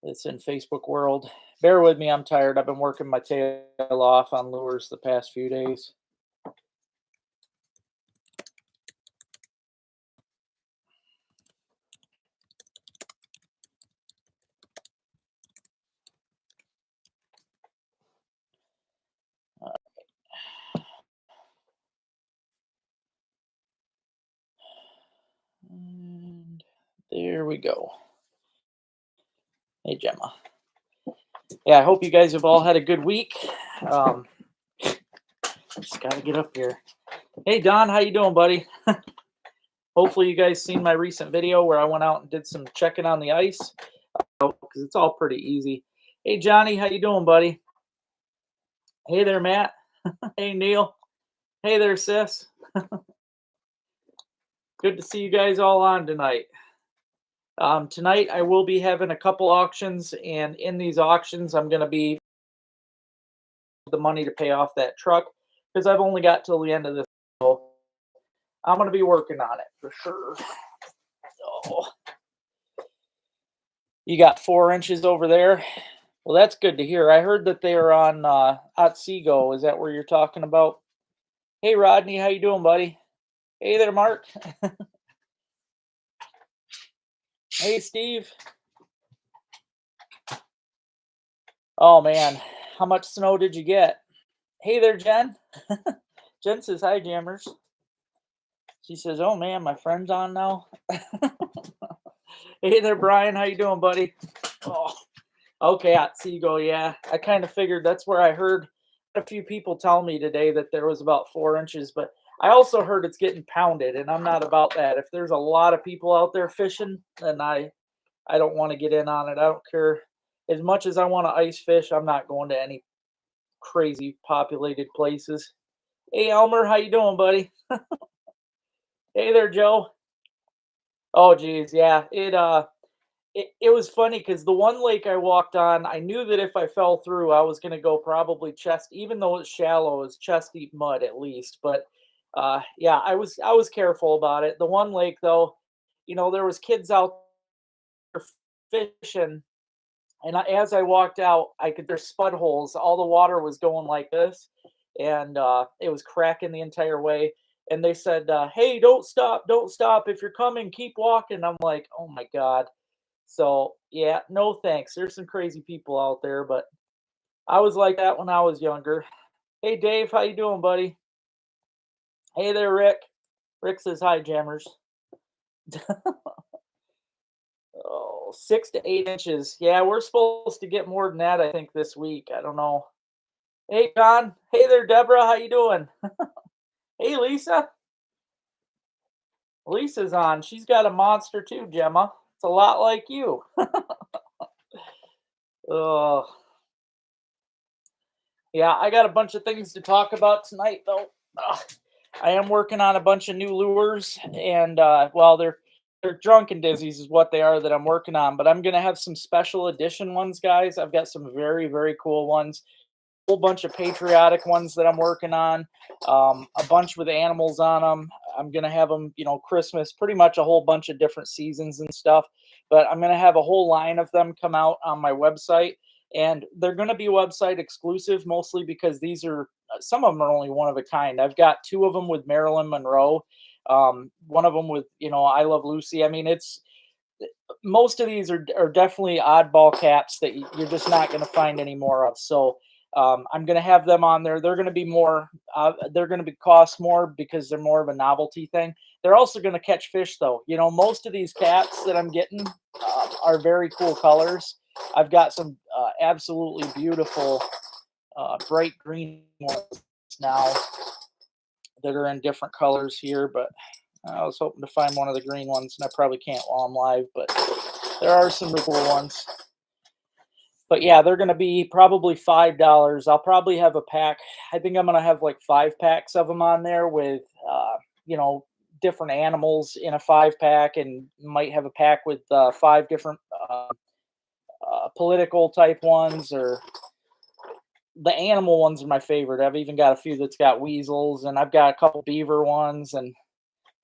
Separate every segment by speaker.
Speaker 1: It's in Facebook world. Bear with me, I'm tired. I've been working my tail off on lures the past few days. And there we go. Hey, Gemma. Yeah, I hope you guys have all had a good week. Um, just got to get up here. Hey, Don, how you doing, buddy? Hopefully you guys seen my recent video where I went out and did some checking on the ice because it's all pretty easy. Hey, Johnny, how you doing, buddy? Hey there, Matt. Hey, Neil. Hey there, sis. Good to see you guys all on tonight. Tonight I will be having a couple auctions, and in these auctions I'm going to be the money to pay off that truck because I've only got till the end of this. So I'm going to be working on it for sure. Oh, you got 4 inches over there. Well, that's good to hear. I heard that they are on Otsego. Is that where you're talking about? Hey, Rodney, how you doing, buddy? Hey there, Mark. Hey, Steve. Oh man, how much snow did you get? Hey there, Jen. Jen says hi, Jammers. She says, "Oh man, my friend's on now." Hey there, Brian. How you doing, buddy? Oh, okay, Otsego. Yeah, I kind of figured that's where I heard a few people tell me today that there was about 4 inches, but I also heard it's getting pounded, and I'm not about that. If there's a lot of people out there fishing, then I don't want to get in on it. I don't care as much as I want to ice fish. I'm not going to any crazy populated places. Hey Elmer, how you doing, buddy? Hey there, Joe. Oh geez, yeah. It was funny because the one lake I walked on, I knew that if I fell through, I was gonna go probably chest, even though it's shallow, it's chest deep mud at least. But yeah, I was careful about it. The one lake though, there was kids out there fishing, and as I walked out, I could there's spud holes. All the water was going like this, and it was cracking the entire way. And they said, "Hey, don't stop, don't stop. If you're coming, keep walking." I'm like, "Oh my god." So yeah, no thanks. There's some crazy people out there, but I was like that when I was younger. Hey Dave, how you doing, buddy? Hey there, Rick. Rick says hi, Jammers. Oh, 6 to 8 inches. Yeah, we're supposed to get more than that, I think, this week. I don't know. Hey, John. Hey there, Deborah. How you doing? Hey, Lisa. Lisa's on. She's got a monster too, Gemma. It's a lot like you. Oh, yeah. I got a bunch of things to talk about tonight, though. Ugh. I am working on a bunch of new lures, and well, they're drunken dizzies is what they are that I'm working on. But I'm gonna have some special edition ones, guys. I've got some very very cool ones. Whole bunch of patriotic ones that I'm working on, a bunch with animals on them. I'm gonna have them, Christmas, pretty much a whole bunch of different seasons and stuff. But I'm gonna have a whole line of them come out on my website, and they're gonna be website exclusive, mostly because these are some of them are only one of a kind. I've got two of them with Marilyn Monroe, one of them with I Love Lucy. I mean, it's most of these are definitely oddball caps that you're just not going to find any more of. So I'm going to have them on there. They're going to be more. They're going to be cost more because they're more of a novelty thing. They're also going to catch fish, though. Most of these caps that I'm getting are very cool colors. I've got some absolutely beautiful bright green ones now that are in different colors here, but I was hoping to find one of the green ones, and I probably can't while I'm live, but there are some really cool ones. But yeah, they're going to be probably $5. I'll probably have a pack. I think I'm going to have like 5 packs of them on there with, you know, different animals in a 5 pack, and might have a pack with 5 different political type ones, or the animal ones are my favorite. I've even got a few that's got weasels, and I've got a couple beaver ones, and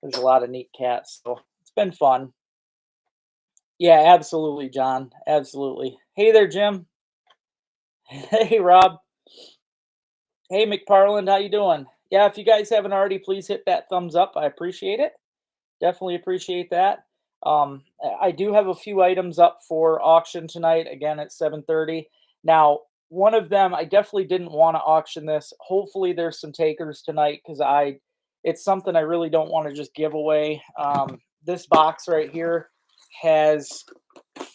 Speaker 1: there's a lot of neat cats. So it's been fun. Yeah, absolutely, John. Absolutely. Hey there, Jim. Hey, Rob. Hey, McParland. How you doing? Yeah, if you guys haven't already, please hit that thumbs up. I appreciate it. Definitely appreciate that. I do have a few items up for auction tonight, again at 7:30. Now, one of them, I definitely didn't want to auction this. Hopefully, there's some takers tonight because it's something I really don't want to just give away. This box right here has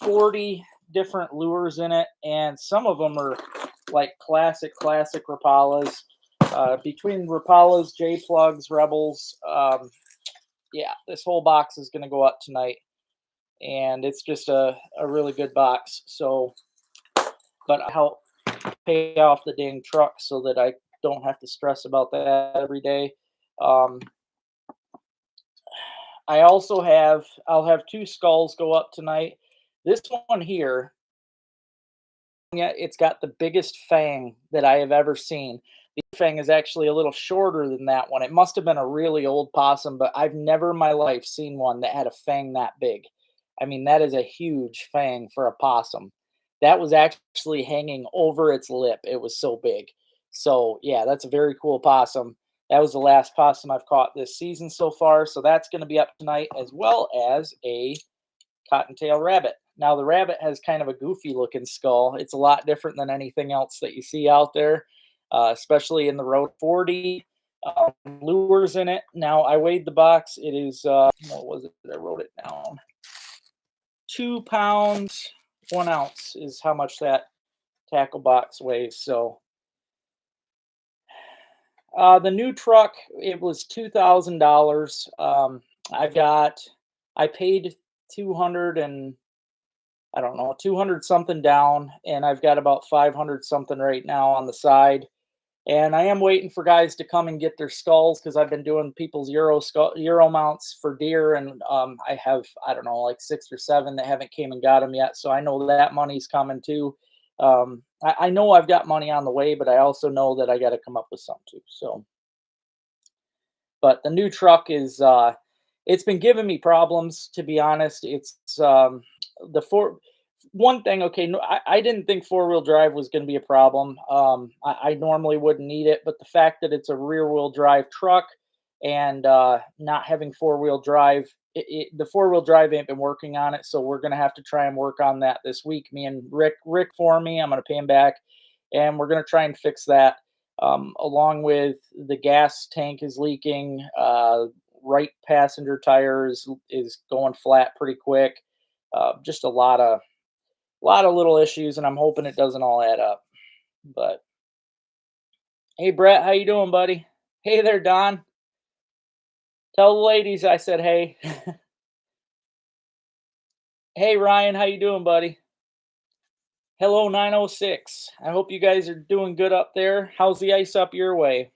Speaker 1: 40 different lures in it, and some of them are like classic Rapalas. Between Rapalas, J plugs, Rebels, yeah, this whole box is going to go up tonight, and it's just a really good box. So, but I help pay off the dang truck so that I don't have to stress about that every day. Um, I'll have two skulls go up tonight. This one here, yeah, it's got the biggest fang that I have ever seen. The fang is actually a little shorter than that one. It must have been a really old possum, but I've never in my life seen one that had a fang that big. I mean, that is a huge fang for a possum. That was actually hanging over its lip. It was so big. So, yeah, that's a very cool possum. That was the last possum I've caught this season so far. So that's going to be up tonight, as well as a cottontail rabbit. Now, the rabbit has kind of a goofy looking skull. It's a lot different than anything else that you see out there, especially in the Road 40 lures in it. Now, I weighed the box. It is, what was it? I wrote it down. 2 pounds, 1 ounce is how much that tackle box weighs. So, the new truck, it was $2,000. I paid 200 and I don't know, 200 something down, and I've got about 500 something right now on the side. And I am waiting for guys to come and get their skulls because I've been doing people's Euro mounts for deer, and I have, I don't know, like 6 or 7 that haven't came and got them yet. So I know that money's coming too. I know I've got money on the way, but I also know that I got to come up with some too. So, but the new truck is it's been giving me problems, to be honest. It's the four one thing. Okay, no, I didn't think four-wheel drive was going to be a problem. I normally wouldn't need it, but the fact that it's a rear-wheel drive truck and not having four-wheel drive, the four-wheel drive ain't been working on it, so we're going to have to try and work on that this week. Me and Rick for me, I'm going to pay him back, and we're going to try and fix that. Along with the gas tank is leaking. Right passenger tire is going flat pretty quick. Just a lot of little issues, and I'm hoping it doesn't all add up. But hey, Brett, how you doing, buddy? Hey there, Don. Tell the ladies I said hey. Hey, Ryan, how you doing, buddy? Hello, 906. I hope you guys are doing good up there. How's the ice up your way?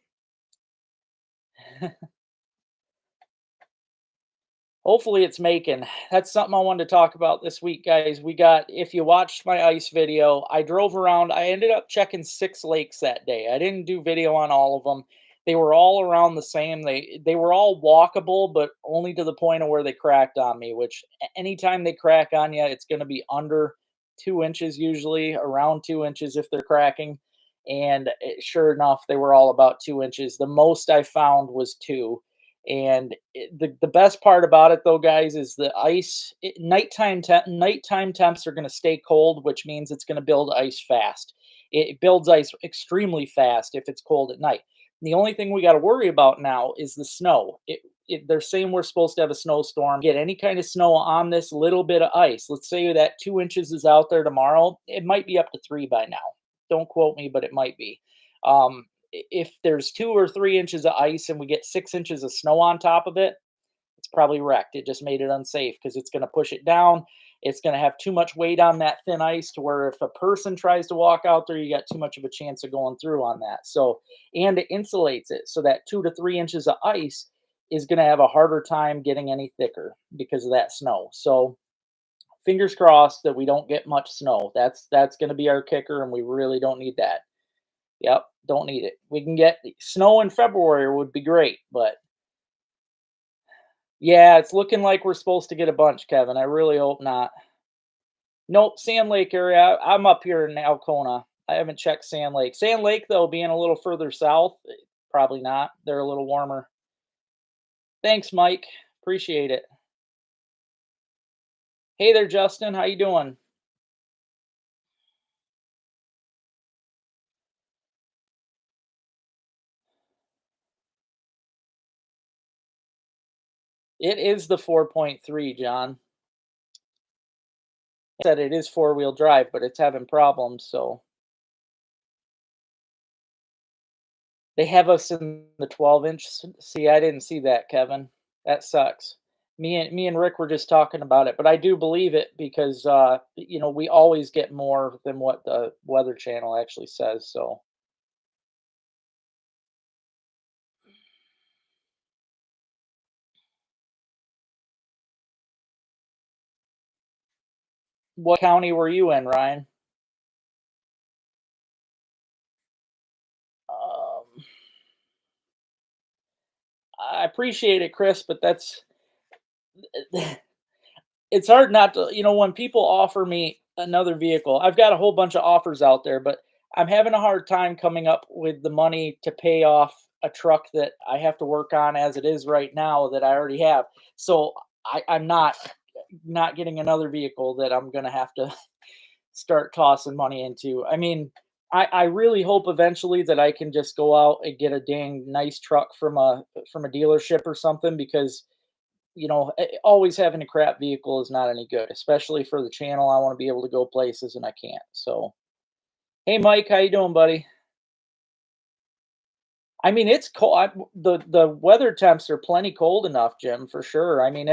Speaker 1: Hopefully it's making. That's something I wanted to talk about this week, guys. If you watched my ice video, I drove around. I ended up checking 6 lakes that day. I didn't do video on all of them. They were all around the same. They were all walkable, but only to the point of where they cracked on me, which anytime they crack on you, it's going to be under 2 inches, usually around 2 inches if they're cracking. And sure enough, they were all about 2 inches. The most I found was two. And the best part about it, though, guys, is the ice. Nighttime temps are going to stay cold, which means it's going to build ice fast. It builds ice extremely fast if it's cold at night. The only thing we got to worry about now is the snow. They're saying we're supposed to have a snowstorm. Get any kind of snow on this little bit of ice. Let's say that 2 inches is out there tomorrow. It might be up to 3 by now. Don't quote me, but it might be. If there's 2 or 3 inches of ice and we get 6 inches of snow on top of it, it's probably wrecked. It just made it unsafe because it's going to push it down. It's going to have too much weight on that thin ice to where if a person tries to walk out there, you got too much of a chance of going through on that. So, and it insulates it so that 2 to 3 inches of ice is going to have a harder time getting any thicker because of that snow. So, fingers crossed that we don't get much snow. That's going to be our kicker, and we really don't need that. Yep, don't need it. We can get snow in February would be great, but yeah, it's looking like we're supposed to get a bunch, Kevin. I really hope not. Nope, Sand Lake area. I'm up here in Alcona. I haven't checked Sand Lake. Sand Lake, though, being a little further south, probably not. They're a little warmer. Thanks, Mike. Appreciate it. Hey there, Justin. How you doing? It is the 4.3, John. Said it is four-wheel drive, but it's having problems, so they have us in the 12-inch. See, I didn't see that, Kevin. That sucks. Me and Rick were just talking about it, but I do believe it because we always get more than what the Weather Channel actually says. So, what county were you in, Ryan? Um, I appreciate it, Chris, but that's it's hard not to, when people offer me another vehicle. I've got a whole bunch of offers out there, but I'm having a hard time coming up with the money to pay off a truck that I have to work on as it is right now that I already have. So I'm not getting another vehicle that I'm gonna have to start tossing money into. I mean, I really hope eventually that I can just go out and get a dang nice truck from a dealership or something because always having a crap vehicle is not any good, especially for the channel. I want to be able to go places and I can't. So, hey, Mike, how you doing, buddy? I mean, it's cold. The weather temps are plenty cold enough, Jim, for sure. I mean,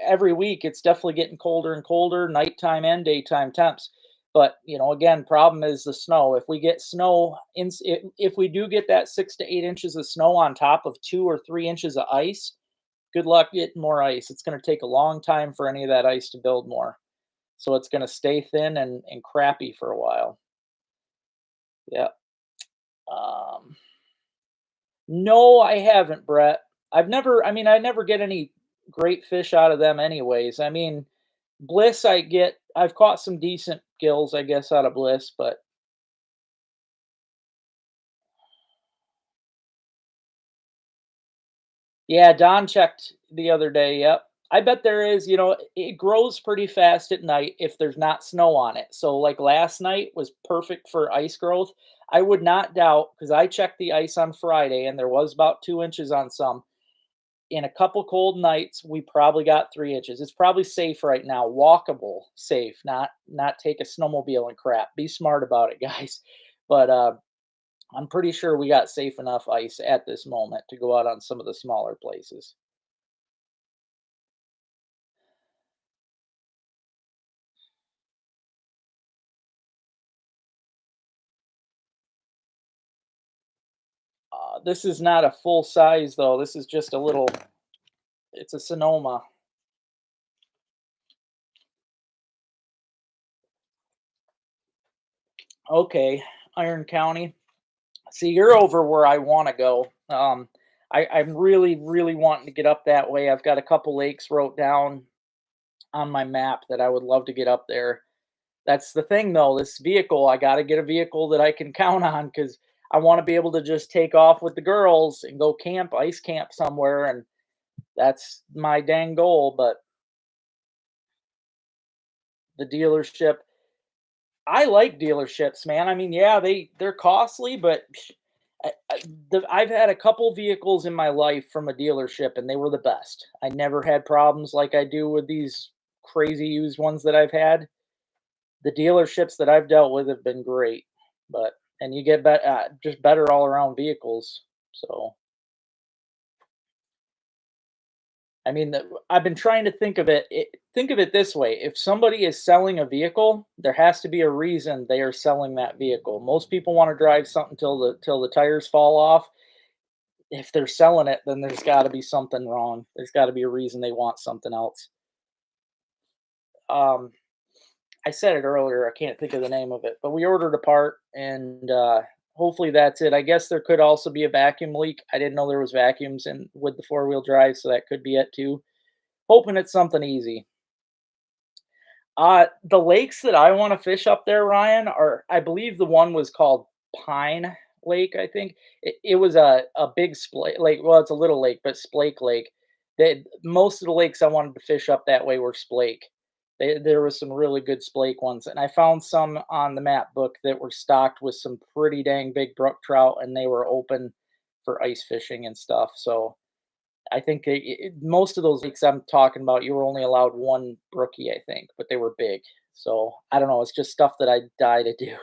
Speaker 1: every week it's definitely getting colder and colder, nighttime and daytime temps. But again, problem is the snow. If we get snow, if we do get that 6 to 8 inches of snow on top of 2 or 3 inches of ice, good luck getting more ice. It's going to take a long time for any of that ice to build more. So it's going to stay thin and crappy for a while. Yeah. Um, no, I haven't, Brett. I never get any great fish out of them anyways. I mean, Bliss, I've caught some decent gills, I guess, out of Bliss, but yeah, Don checked the other day. Yep. I bet there is, it grows pretty fast at night if there's not snow on it. So, like last night was perfect for ice growth. I would not doubt, because I checked the ice on Friday and there was about 2 inches on some. In a couple cold nights, we probably got 3 inches. It's probably safe right now, walkable, safe, not take a snowmobile and crap. Be smart about it, guys. But I'm pretty sure we got safe enough ice at this moment to go out on some of the smaller places. This is not a full size though. This is just a little. It's a Sonoma. Okay, Iron County. See, you're over where I want to go. I'm really, really wanting to get up that way. I've got a couple lakes wrote down on my map that I would love to get up there. That's the thing, though. This vehicle, I got to get a vehicle that I can count on because I want to be able to just take off with the girls and go camp, ice camp somewhere, and that's my dang goal. But the dealership, I like dealerships, man. I mean, yeah, they're costly, but I've had a couple vehicles in my life from a dealership, and they were the best. I never had problems like I do with these crazy used ones that I've had. The dealerships that I've dealt with have been great, but and you get just better all around vehicles. So I mean, I've been trying to think of it this way: if somebody is selling a vehicle, there has to be a reason they are selling that vehicle. Most people want to drive something till the tires fall off. If they're selling it, then there's got to be something wrong. There's got to be a reason they want something else. Um, I said it earlier. I can't think of the name of it, but we ordered a part, and hopefully that's it. I guess there could also be a vacuum leak. I didn't know there was vacuums in with the four wheel drive, so that could be it too. Hoping it's something easy. The lakes that I wanna fish up there, Ryan, are I believe the one was called Pine Lake, I think. It was a big splake lake, well, it's a little lake, but Splake Lake. Most of the lakes I wanted to fish up that way were Splake. There was some really good Splake ones, and I found some on the map book that were stocked with some pretty dang big brook trout, and they were open for ice fishing and stuff, so I think most of those leaks I'm talking about, you were only allowed one brookie, I think, but they were big. So I don't know. It's just stuff that I die to do.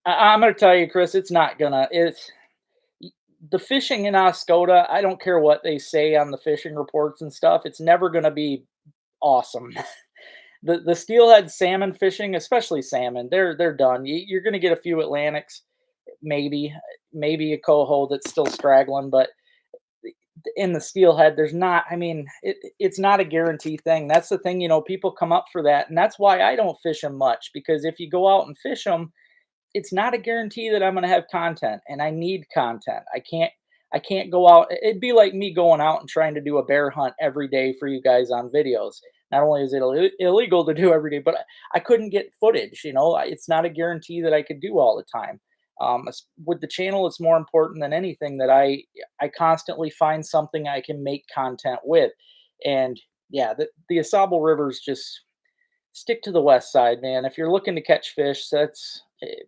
Speaker 1: I'm gonna tell you, Chris, it's not gonna. It's the fishing in Oscoda. I don't care what they say on the fishing reports and stuff. It's never gonna be awesome. The steelhead salmon fishing, especially salmon, they're done. You're gonna get a few Atlantics, maybe, maybe a coho that's still straggling, but in the steelhead there's not, I mean, it's not a guarantee thing. That's the thing, people come up for that, and that's why I don't fish them much, because if you go out and fish them, it's not a guarantee that I'm going to have content, and I need content. I can't go out. It'd be like me going out and trying to do a bear hunt every day for you guys on videos. Not only is it illegal to do every day, but I couldn't get footage. It's not a guarantee that I could do all the time. With the channel, it's more important than anything that I constantly find something I can make content with. And yeah, the Asable River's just stick to the west side, man. If you're looking to catch fish,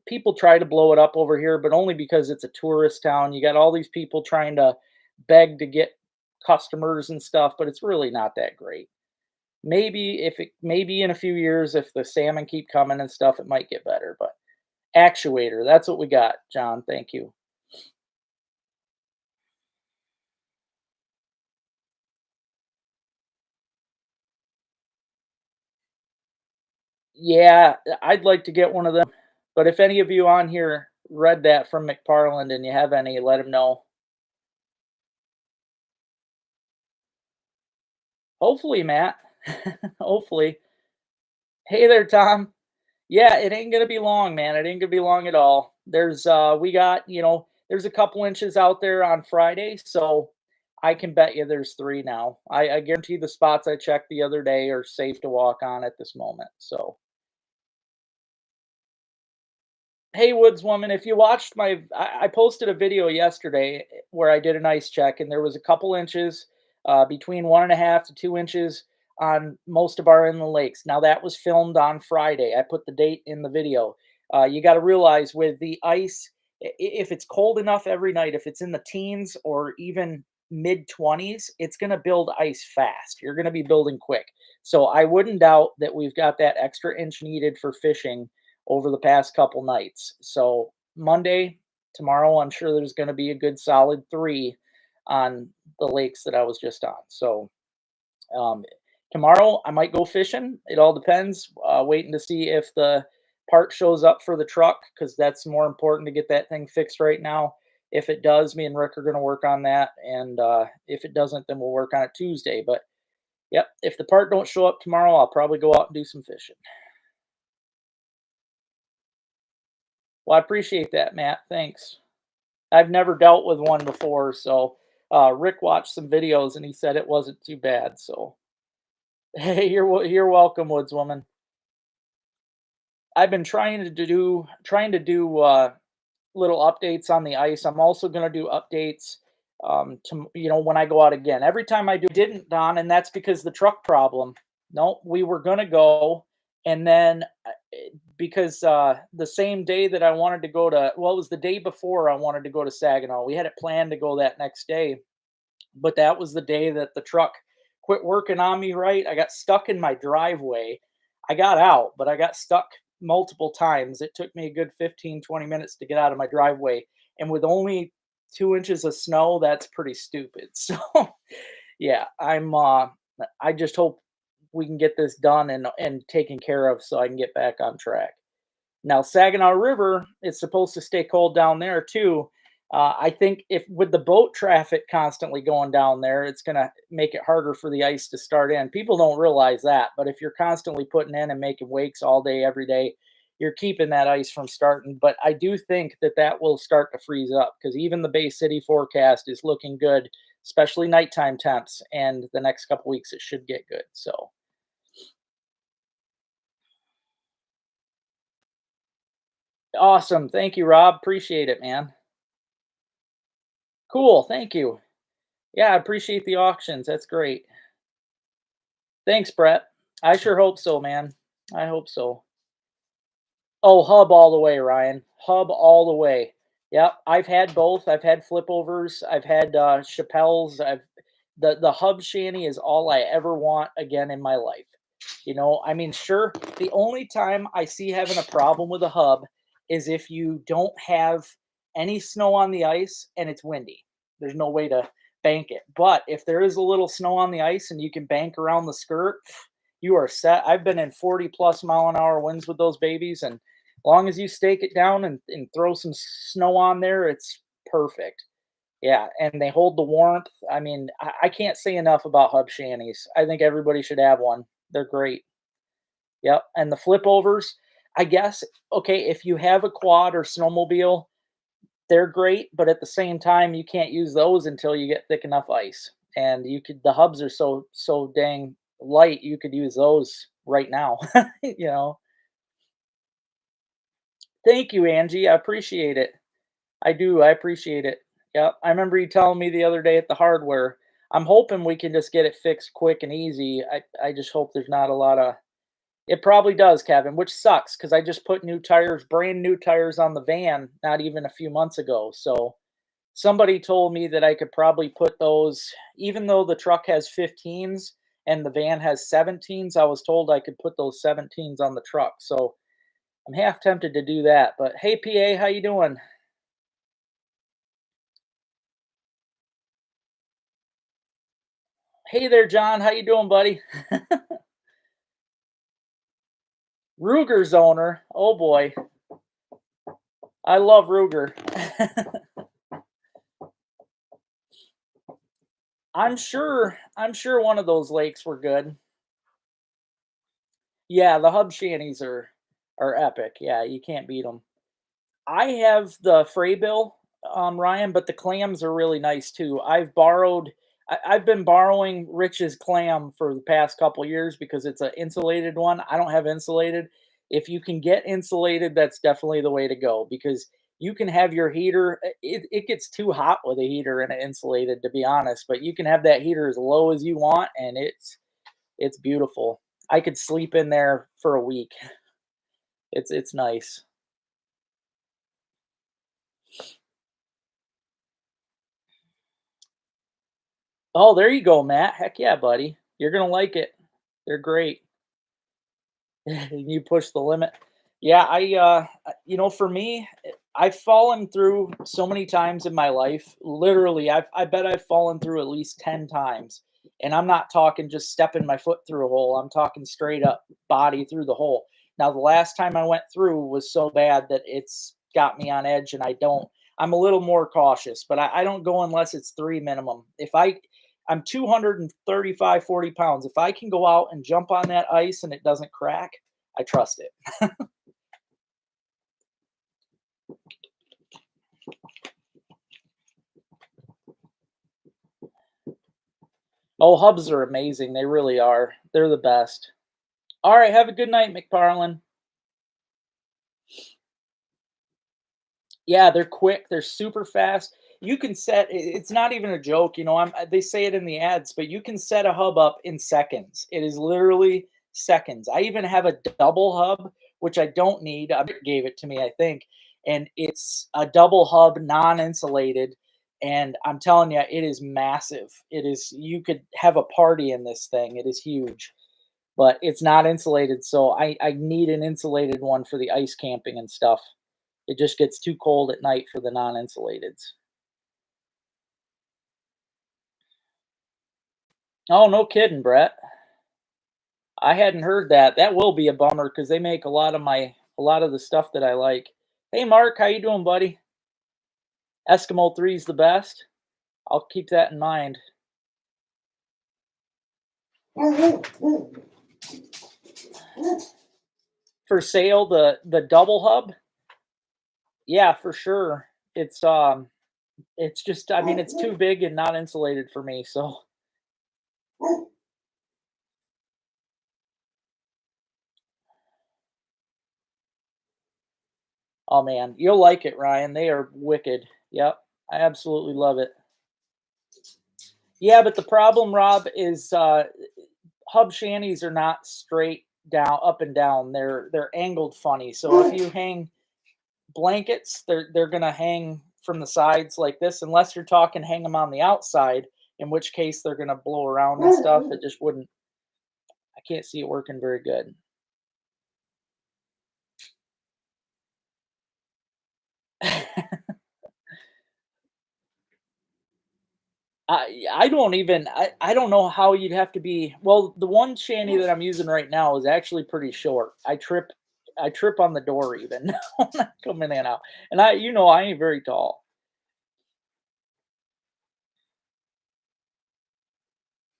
Speaker 1: people try to blow it up over here, but only because it's a tourist town. You got all these people trying to beg to get customers and stuff, but it's really not that great. Maybe in a few years, if the salmon keep coming and stuff, it might get better. But actuator, that's what we got, John. Thank you. Yeah, I'd like to get one of them. But if any of you on here read that from McParland and you have any, let him know. Hopefully, Matt. Hopefully. Hey there, Tom. Yeah, it ain't gonna be long, man. It ain't gonna be long at all. We got, there's a couple inches out there on Friday, so I can bet you there's three now. I guarantee the spots I checked the other day are safe to walk on at this moment. So hey, woodswoman, if you watched I posted a video yesterday where I did an ice check, and there was a couple inches, between 1.5 to 2 inches on most of our inland lakes. Now that was filmed on Friday. I put the date in the video. You got to realize with the ice, if it's cold enough every night, if it's in the teens or even mid 20s, it's going to build ice fast. You're going to be building quick. So I wouldn't doubt that we've got that extra inch needed for fishing over the past couple nights. So Monday, tomorrow, I'm sure there's going to be a good solid three on the lakes that I was just on. So um, tomorrow I might go fishing. It all depends. Waiting to see if the part shows up for the truck, because that's more important to get that thing fixed right now. If it does, me and Rick are going to work on that, and if it doesn't, then we'll work on it Tuesday. But yep, if the part don't show up tomorrow, I'll probably go out and do some fishing. Well, I appreciate that, Matt. Thanks. I've never dealt with one before, so Rick watched some videos and he said it wasn't too bad. So hey, you're welcome, woodswoman. I've been trying to do little updates on the ice. I'm also going to do updates to when I go out again. Every time I do, didn't, Don, and that's because the truck problem. No, we were going to go, and then because the same day that I wanted to go to, well, it was the day before I wanted to go to Saginaw. We had it planned to go that next day, but that was the day that the truck quit working on me, right? I got stuck in my driveway. I got out, but I got stuck multiple times. It took me a good 15, 20 minutes to get out of my driveway. And with only 2 inches of snow, that's pretty stupid. So yeah, I just hope we can get this done and taken care of so I can get back on track. Now, Saginaw River is supposed to stay cold down there too. I think if with the boat traffic constantly going down there, it's going to make it harder for the ice to start in. People don't realize that, but if you're constantly putting in and making wakes all day, every day, you're keeping that ice from starting. But I do think that will start to freeze up, because even the Bay City forecast is looking good especially nighttime temps. And the next couple weeks, it should get good. So awesome. Thank you, Rob. Appreciate it, man. Cool. Thank you. Yeah, I appreciate the auctions. That's great. Thanks, Brett. I sure hope so, man. I hope so. Oh, hub all the way, Ryan. Hub all the way. Yep, I've had both. I've had flipovers. I've had Chappelle's. The hub shanty is all I ever want again in my life. I mean, sure, the only time I see having a problem with a hub is if you don't have any snow on the ice and it's windy. There's no way to bank it. But if there is a little snow on the ice and you can bank around the skirt, you are set. I've been in 40+ mile an hour winds with those babies, and long as you stake it down and throw some snow on there, it's perfect. Yeah, and they hold the warmth. I mean, I can't say enough about hub shanties. I think everybody should have one. They're great. Yep, and the flip overs, I guess, okay, if you have a quad or snowmobile, they're great, but at the same time, you can't use those until you get thick enough ice. And the hubs are so dang light, you could use those right now. you know. Thank you, Angie. I appreciate it. I do. I appreciate it. Yep. I remember you telling me the other day at the hardware. I'm hoping we can just get it fixed quick and easy. I just hope there's not a lot of. It probably does, Kevin, which sucks because I just put new tires, brand new tires on the van not even a few months ago. So somebody told me that I could probably put those, even though the truck has 15s and the van has 17s, I was told I could put those 17s on the truck. So I'm half tempted to do that. But hey, PA, how you doing? Hey there, John. How you doing, buddy? Ruger's owner. Oh boy, I love Ruger. I'm sure one of those lakes were good. Yeah, the hub shanties are epic. Yeah, you can't beat them. I have the Freybill, Ryan, but the clams are really nice too. I've been borrowing Rich's clam for the past couple years because it's an insulated one. I don't have insulated. If you can get insulated, that's definitely the way to go because you can have your heater. It gets too hot with a heater and an insulated, to be honest. But you can have that heater as low as you want, and it's beautiful. I could sleep in there for a week. It's nice. Oh, there you go, Matt. Heck yeah, buddy. You're gonna like it. They're great. You push the limit. Yeah, for me, I've fallen through so many times in my life. Literally, I bet I've fallen through at least 10 times. And I'm not talking just stepping my foot through a hole. I'm talking straight up body through the hole. Now, the last time I went through was so bad that it's got me on edge, and I'm a little more cautious, but I don't go unless it's three minimum. I'm 235, 40 pounds. If I can go out and jump on that ice and it doesn't crack, I trust it. Oh, hubs are amazing. They really are. They're the best. All right. Have a good night, McParlin. Yeah, they're quick. They're super fast. You can it's not even a joke, they say it in the ads, but you can set a hub up in seconds. It is literally seconds. I even have a double hub, which I don't need. Gave it to me, I think, and it's a double hub, non-insulated, and I'm telling you, it is massive. You could have a party in this thing. It is huge, but it's not insulated, so I need an insulated one for the ice camping and stuff. It just gets too cold at night for the non-insulateds. Oh, no kidding, Brett. I hadn't heard that. That will be a bummer because they make a lot of the stuff that I like. Hey, Mark, how you doing, buddy? Eskimo 3 is the best. I'll keep that in mind. For sale, the double hub. Yeah, for sure. It's It's just, I mean, it's too big and not insulated for me. So, oh man, you'll like it, Ryan. They are wicked. Yep, I absolutely love it. Yeah, but the problem, Rob, is hub shanties are not straight down, up and down. They're angled funny. So if you hang blankets, they're gonna hang from the sides like this, unless you're talking hang them on the outside, in which case they're gonna blow around and stuff. It just wouldn't. I can't see it working very good. I don't even I don't know how you'd have to be. Well, the one shanty that I'm using right now is actually pretty short. I trip on the door even when I come in and out. And I ain't very tall.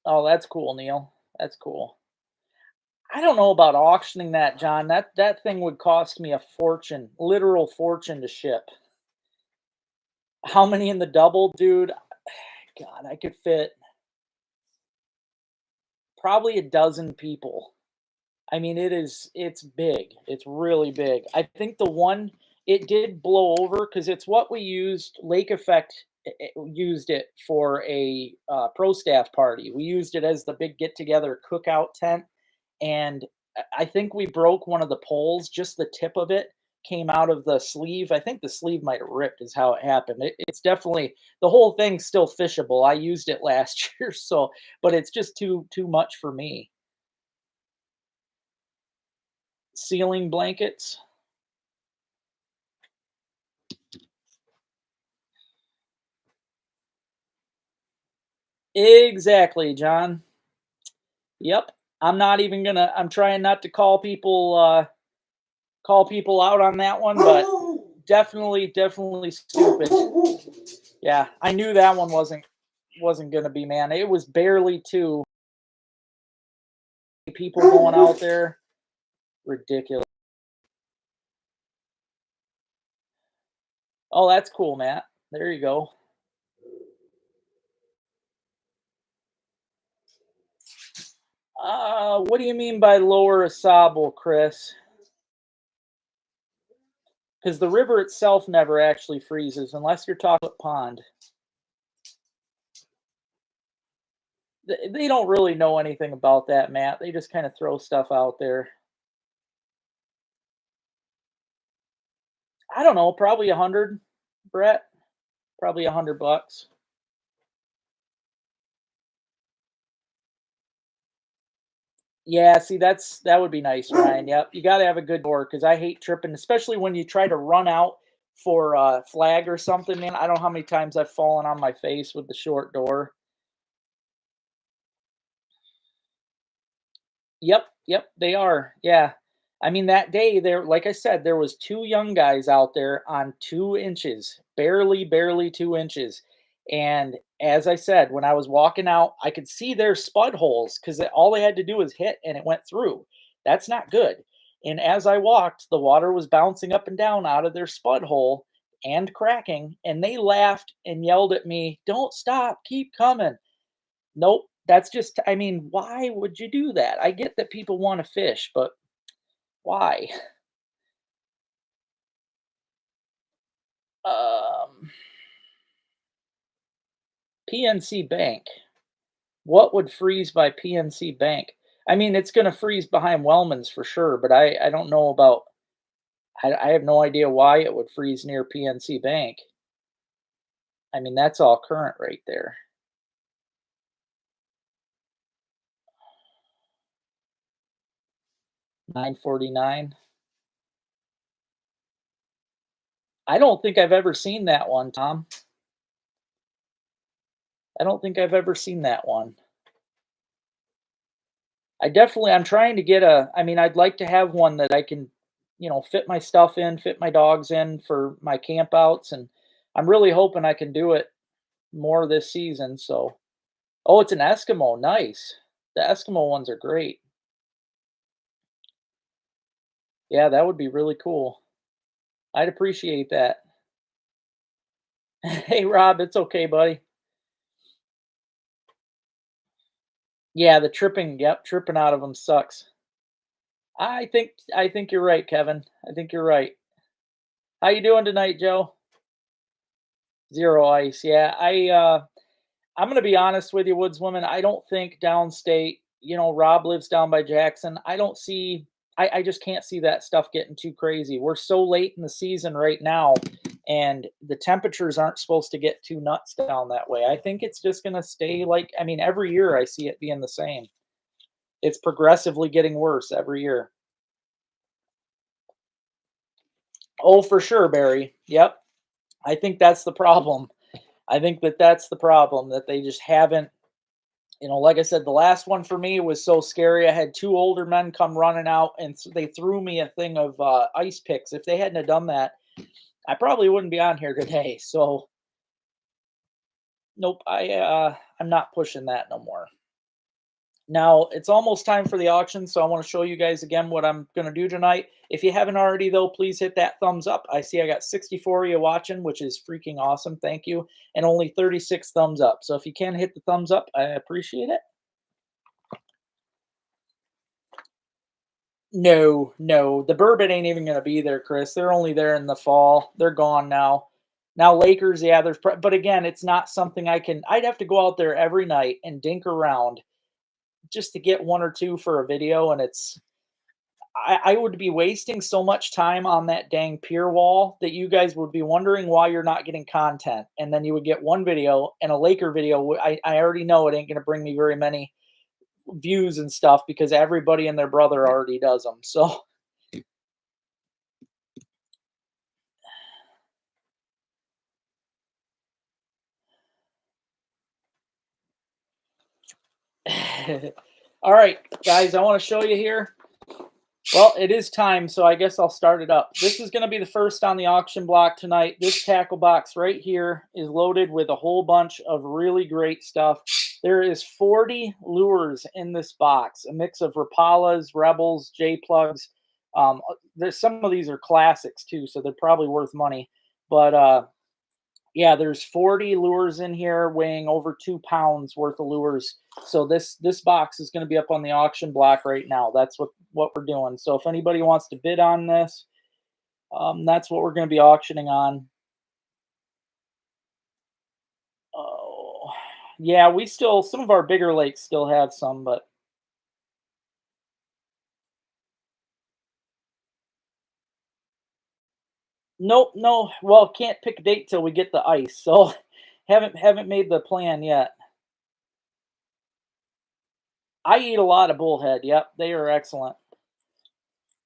Speaker 1: Oh, that's cool, Neil. That's cool. I don't know about auctioning that, John. That thing would cost me a fortune, literal fortune to ship. How many in the double, dude? God, I could fit probably a dozen people. I mean, it's big. It's really big. I think the one it did blow over because it's what we used. Lake Effect used it for a pro staff party. We used it as the big get together cookout tent, and I think we broke one of the poles. Just the tip of it came out of the sleeve. I think the sleeve might have ripped. Is how it happened. It's definitely the whole thing's still fishable. I used it last year, so but it's just too much for me. Ceiling blankets. Exactly, John. Yep. I'm trying not to call people out on that one, but definitely stupid. Yeah, I knew that one wasn't gonna be, man. It was barely two people going out there. Ridiculous. Oh, that's cool, Matt. There you go. What do you mean by lower a sable, Chris? Because the river itself never actually freezes unless you're talking about pond. They don't really know anything about that, Matt. They just kind of throw stuff out there. I don't know, probably 100, Brett. Probably $100. Yeah, see, that would be nice, Ryan. Yep, you got to have a good door because I hate tripping, especially when you try to run out for a flag or something. Man, I don't know how many times I've fallen on my face with the short door. Yep, they are. Yeah. I mean, that day there, like I said, there was two young guys out there on 2 inches, barely 2 inches. And as I said, when I was walking out, I could see their spud holes because all they had to do was hit and it went through. That's not good. And as I walked, the water was bouncing up and down out of their spud hole and cracking. And they laughed and yelled at me, "Don't stop, keep coming." Nope. That's just I mean, why would you do that? I get that people wanna fish, but why? Um, PNC Bank. What would freeze by PNC Bank? I mean, it's gonna freeze behind Wellman's for sure, but I don't know about I have no idea why it would freeze near PNC Bank. I mean, that's all current right there. 949. I don't think I've ever seen that one, Tom. I don't think I've ever seen that one. I'm trying to get I mean, I'd like to have one that I can, fit my stuff in, fit my dogs in for my camp outs, and I'm really hoping I can do it more this season. So, oh, it's an Eskimo. Nice. The Eskimo ones are great. Yeah, that would be really cool. I'd appreciate that. Hey, Rob, it's okay, buddy. Yeah, the tripping, yep, tripping out of them sucks. I think you're right, Kevin. I think you're right. How you doing tonight, Joe? Zero ice. Yeah, I'm gonna be honest with you, Woodswoman. I don't think downstate, Rob lives down by Jackson. I don't see I just can't see that stuff getting too crazy. We're so late in the season right now, and the temperatures aren't supposed to get too nuts down that way. I think it's just gonna stay like I mean, every year I see it being the same. It's progressively getting worse every year. Oh, for sure, Barry. Yep. I think that's the problem. I think that that's the problem that they just haven't, like I said, the last one for me was so scary. I had two older men come running out and they threw me a thing of ice picks. If they hadn't have done that, I probably wouldn't be on here today. So, nope, I'm not pushing that no more. Now, it's almost time for the auction, so I want to show you guys again what I'm going to do tonight. If you haven't already, though, please hit that thumbs up. I see I got 64 of you watching, which is freaking awesome. Thank you. And only 36 thumbs up. So if you can hit the thumbs up, I appreciate it. No, no, the bourbon ain't even going to be there, Chris. They're only there in the fall. They're gone now. Now Lakers, yeah, but again, it's not something I'd have to go out there every night and dink around just to get one or two for a video, and I would be wasting so much time on that dang pier wall that you guys would be wondering why you're not getting content. And then you would get one video and a Laker video. I already know it ain't going to bring me very many views and stuff because everybody and their brother already does them. So, all right, guys, I want to show you here. Well, it is time, so I guess I'll start it up. This is going to be the first on the auction block tonight. This tackle box right here is loaded with a whole bunch of really great stuff. There is 40 lures in this box, a mix of Rapalas, Rebels, J-plugs. There's some of these are classics too, so they're probably worth money. But yeah, there's 40 lures in here weighing over 2 pounds worth of lures. So this box is going to be up on the auction block right now. That's what we're doing. So if anybody wants to bid on this, that's what we're going to be auctioning on. Oh, yeah, we still some of our bigger lakes still have some, but nope, no. Well, can't pick a date till we get the ice. So haven't made the plan yet. I eat a lot of bullhead. Yep, they are excellent.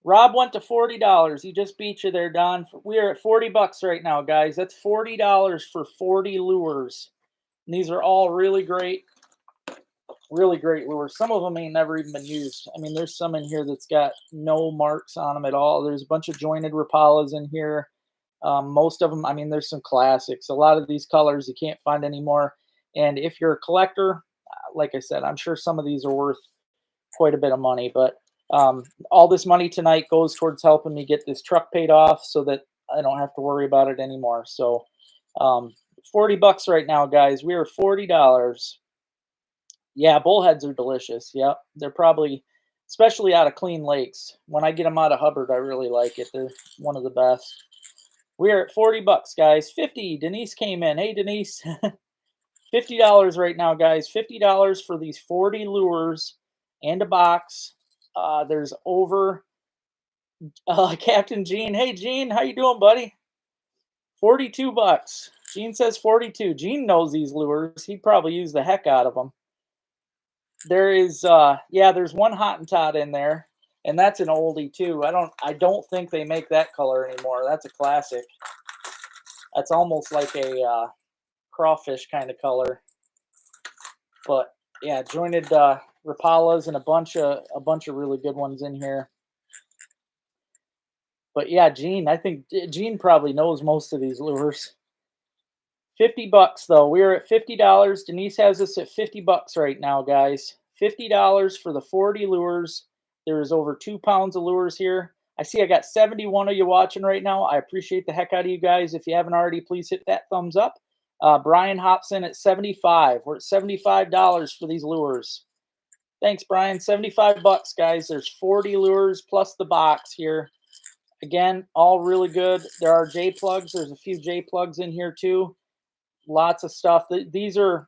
Speaker 1: Rob went to $40. He just beat you there, Don. We are at $40 right now, guys. That's $40 for 40 lures. And these are all really great lures. Some of them ain't never even been used. I mean, there's some in here that's got no marks on them at all. There's a bunch of jointed Rapalas in here. Most of them, I mean, there's some classics. A lot of these colors you can't find anymore. And if you're a collector, like I said, I'm sure some of these are worth quite a bit of money. But all this money tonight goes towards helping me get this truck paid off so that I don't have to worry about it anymore. So um, $40 right now, guys. We are $40. Yeah, bullheads are delicious. Yep, they're probably, especially out of clean lakes. When I get them out of Hubbard, I really like it. They're one of the best. We are at $40, guys. 50. Denise came in. Hey, Denise. $50 right now, guys. $50 for these 40 lures and a box. There's over Captain Gene. Hey, Gene, how you doing, buddy? $42. Gene says 42. Gene knows these lures. He'd probably use the heck out of them. There is, yeah, there's one Hottentot in there, and that's an oldie too. I don't think they make that color anymore. That's a classic. That's almost like a crawfish kind of color. But yeah, jointed Rapalas and a bunch of really good ones in here. But yeah, Gene, I think Gene probably knows most of these lures. $50 though. We are at $50. Denise has us at $50 right now, guys. $50 for the 40 lures. There is over 2 pounds of lures here. I see I got 71 of you watching right now. I appreciate the heck out of you guys. If you haven't already, please hit that thumbs up. Brian hops in at 75. We're at $75 for these lures. Thanks, Brian. 75 bucks, guys. There's 40 lures plus the box here. Again, all really good. There are J plugs. There's a few J plugs in here too. Lots of stuff. These are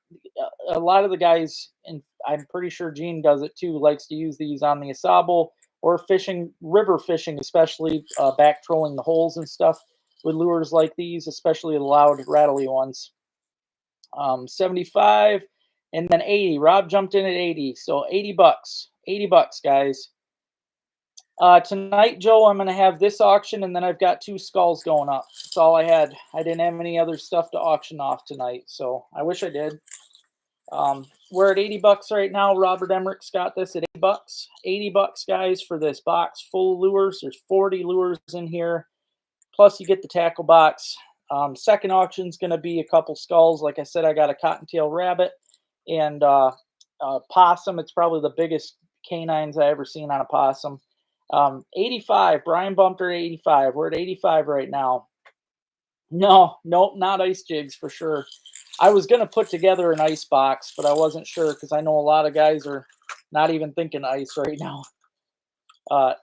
Speaker 1: a lot of the guys, and I'm pretty sure Gene does it too, likes to use these on the Asable or fishing, river fishing, especially back trolling the holes and stuff with lures like these, especially the loud, rattly ones. 75 and then 80. Rob jumped in at 80. So 80 bucks. 80 bucks, guys. Tonight, Joe, I'm going to have this auction, and then I've got 2 skulls going up. That's all I had. I didn't have any other stuff to auction off tonight, so I wish I did. We're at 80 bucks right now. Robert Emmerich's got this at 80 bucks. 80 bucks, guys, for this box full of lures. There's 40 lures in here. Plus, you get the tackle box. Second auction's going to be a couple skulls. Like I said, I got a cottontail rabbit and possum. It's probably the biggest canines I ever seen on a possum. 85. Brian bumped her at 85. We're at 85 right now. No, nope, not ice jigs for sure. I was going to put together an ice box, but I wasn't sure because I know a lot of guys are not even thinking ice right now.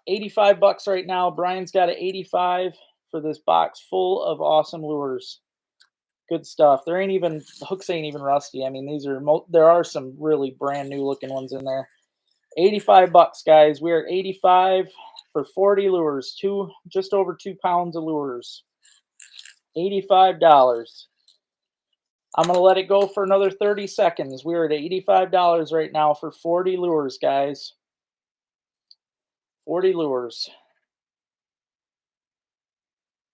Speaker 1: 85 bucks right now. Brian's got an 85 for this box full of awesome lures. Good stuff. There ain't even, the hooks ain't even rusty. I mean, these are, there are some really brand new looking ones in there. 85 bucks, guys. We are at 85 for 40 lures. Just over 2 pounds of lures. $85. I'm going to let it go for another 30 seconds. We're at $85 right now for 40 lures, guys. 40 lures.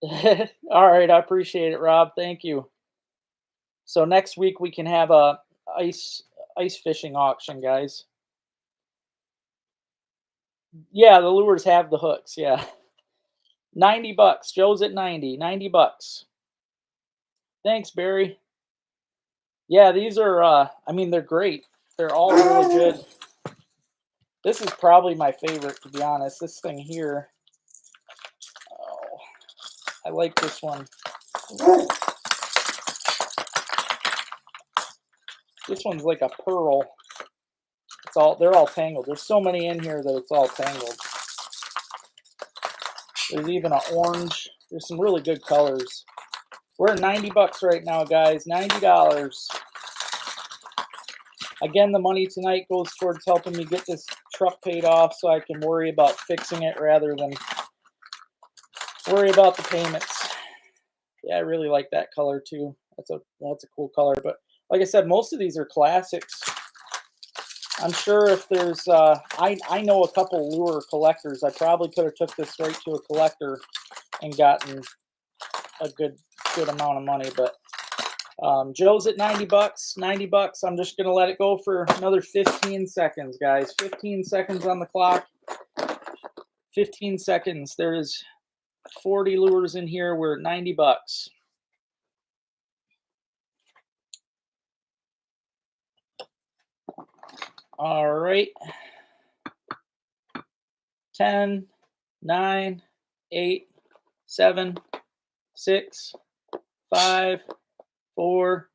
Speaker 1: All right, I appreciate it, Rob. Thank you. So next week we can have a ice fishing auction, guys. Yeah, the lures have the hooks, yeah. 90 bucks. Joe's at 90. 90 bucks. Thanks, Barry. Yeah, these are, I mean, they're great. They're all really good. This is probably my favorite, to be honest. This thing here. Oh, I like this one. This one's like a pearl. They're all tangled. There's so many in here that it's all tangled. There's even an orange. There's some really good colors. We're at 90 bucks right now, guys. $90. Again, the money tonight goes towards helping me get this truck paid off so I can worry about fixing it rather than worry about the payments. Yeah, I really like that color too. That's a cool color. But like I said, most of these are classics. I'm sure if there's, I know a couple lure collectors. I probably could have took this right to a collector and gotten a good amount of money. But Joe's at 90 bucks. 90 bucks. I'm just gonna let it go for another 15 seconds, guys. 15 seconds on the clock. 15 seconds. There's 40 lures in here. We're at 90 bucks. All right. 10, 9, 8, 7, 6, 5, 4,